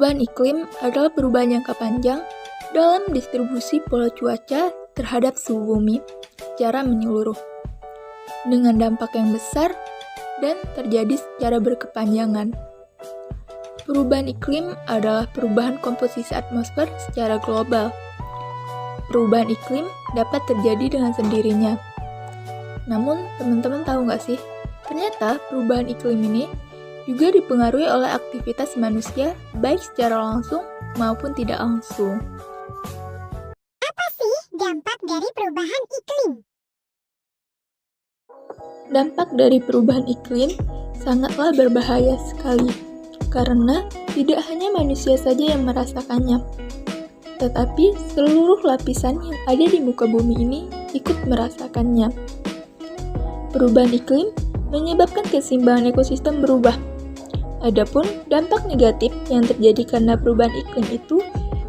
Perubahan iklim adalah perubahan jangka panjang dalam distribusi pola cuaca terhadap suhu bumi secara menyeluruh, dengan dampak yang besar dan terjadi secara berkepanjangan. Perubahan iklim adalah perubahan komposisi atmosfer secara global. Perubahan iklim dapat terjadi dengan sendirinya. Namun, teman-teman tahu nggak sih, ternyata perubahan iklim ini juga dipengaruhi oleh aktivitas manusia, baik secara langsung maupun tidak langsung. Apa sih dampak dari perubahan iklim? Dampak dari perubahan iklim sangatlah berbahaya sekali, karena tidak hanya manusia saja yang merasakannya, tetapi seluruh lapisan yang ada di muka bumi ini ikut merasakannya. Perubahan iklim menyebabkan keseimbangan ekosistem berubah. Adapun dampak negatif yang terjadi karena perubahan iklim itu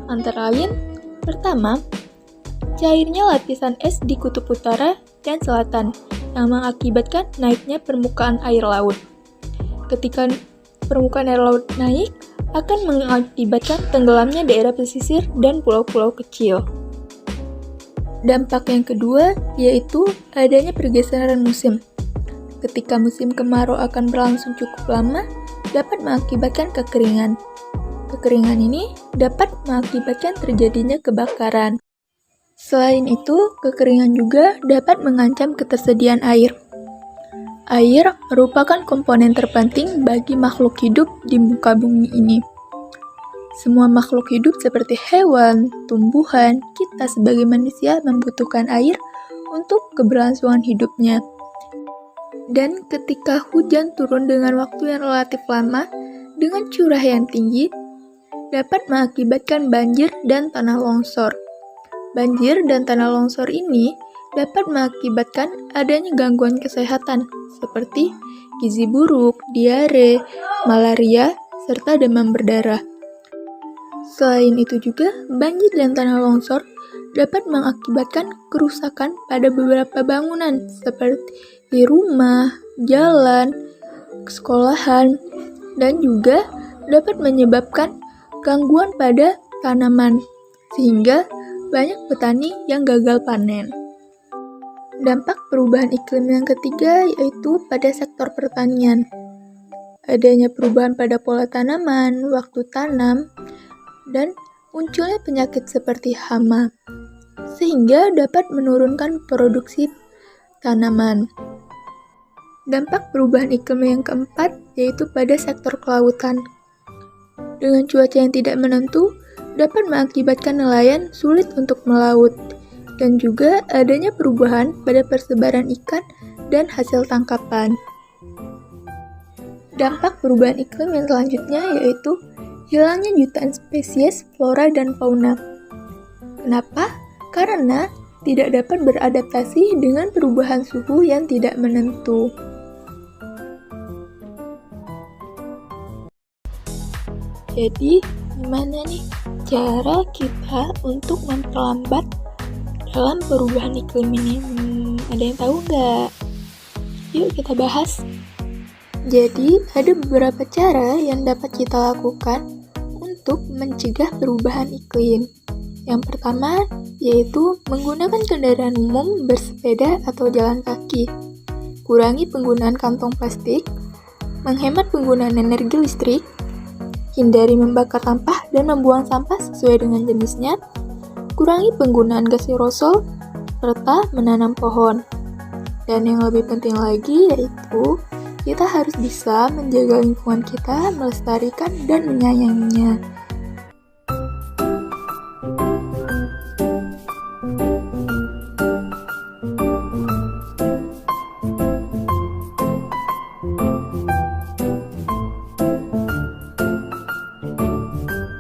antara lain, pertama, cairnya lapisan es di kutub utara dan selatan yang mengakibatkan naiknya permukaan air laut. Ketika permukaan air laut naik, akan mengakibatkan tenggelamnya daerah pesisir dan pulau-pulau kecil. Dampak yang kedua yaitu adanya pergeseran musim. Ketika musim kemarau akan berlangsung cukup lama, dapat mengakibatkan kekeringan. Kekeringan ini dapat mengakibatkan terjadinya kebakaran. Selain itu, kekeringan juga dapat mengancam ketersediaan air. Air merupakan komponen terpenting bagi makhluk hidup di muka bumi ini. Semua makhluk hidup seperti hewan, tumbuhan, kita sebagai manusia membutuhkan air untuk keberlangsungan hidupnya. Dan ketika hujan turun dengan waktu yang relatif lama, dengan curah yang tinggi, dapat mengakibatkan banjir dan tanah longsor. Banjir dan tanah longsor ini dapat mengakibatkan adanya gangguan kesehatan, seperti gizi buruk, diare, malaria, serta demam berdarah. Selain itu juga, banjir dan tanah longsor dapat mengakibatkan kerusakan pada beberapa bangunan, seperti rumah, jalan, sekolahan, dan juga dapat menyebabkan gangguan pada tanaman, sehingga banyak petani yang gagal panen. Dampak perubahan iklim yang ketiga yaitu pada sektor pertanian. Adanya perubahan pada pola tanaman, waktu tanam, dan munculnya penyakit seperti hama, sehingga dapat menurunkan produksi tanaman. Dampak perubahan iklim yang keempat yaitu pada sektor kelautan. Dengan cuaca yang tidak menentu, dapat mengakibatkan nelayan sulit untuk melaut, dan juga adanya perubahan pada persebaran ikan dan hasil tangkapan. Dampak perubahan iklim yang selanjutnya yaitu hilangnya jutaan spesies flora dan fauna. Kenapa? Karena tidak dapat beradaptasi dengan perubahan suhu yang tidak menentu. Jadi, gimana nih cara kita untuk memperlambat dalam perubahan iklim ini? Ada yang tahu nggak? Yuk kita bahas. Jadi, ada beberapa cara yang dapat kita lakukan untuk mencegah perubahan iklim. Yang pertama, yaitu menggunakan kendaraan umum, bersepeda, atau jalan kaki. Kurangi penggunaan kantong plastik, menghemat penggunaan energi listrik, hindari membakar sampah dan membuang sampah sesuai dengan jenisnya, kurangi penggunaan gas aerosol, serta menanam pohon. Dan yang lebih penting lagi yaitu kita harus bisa menjaga lingkungan kita, melestarikan dan menyayanginya.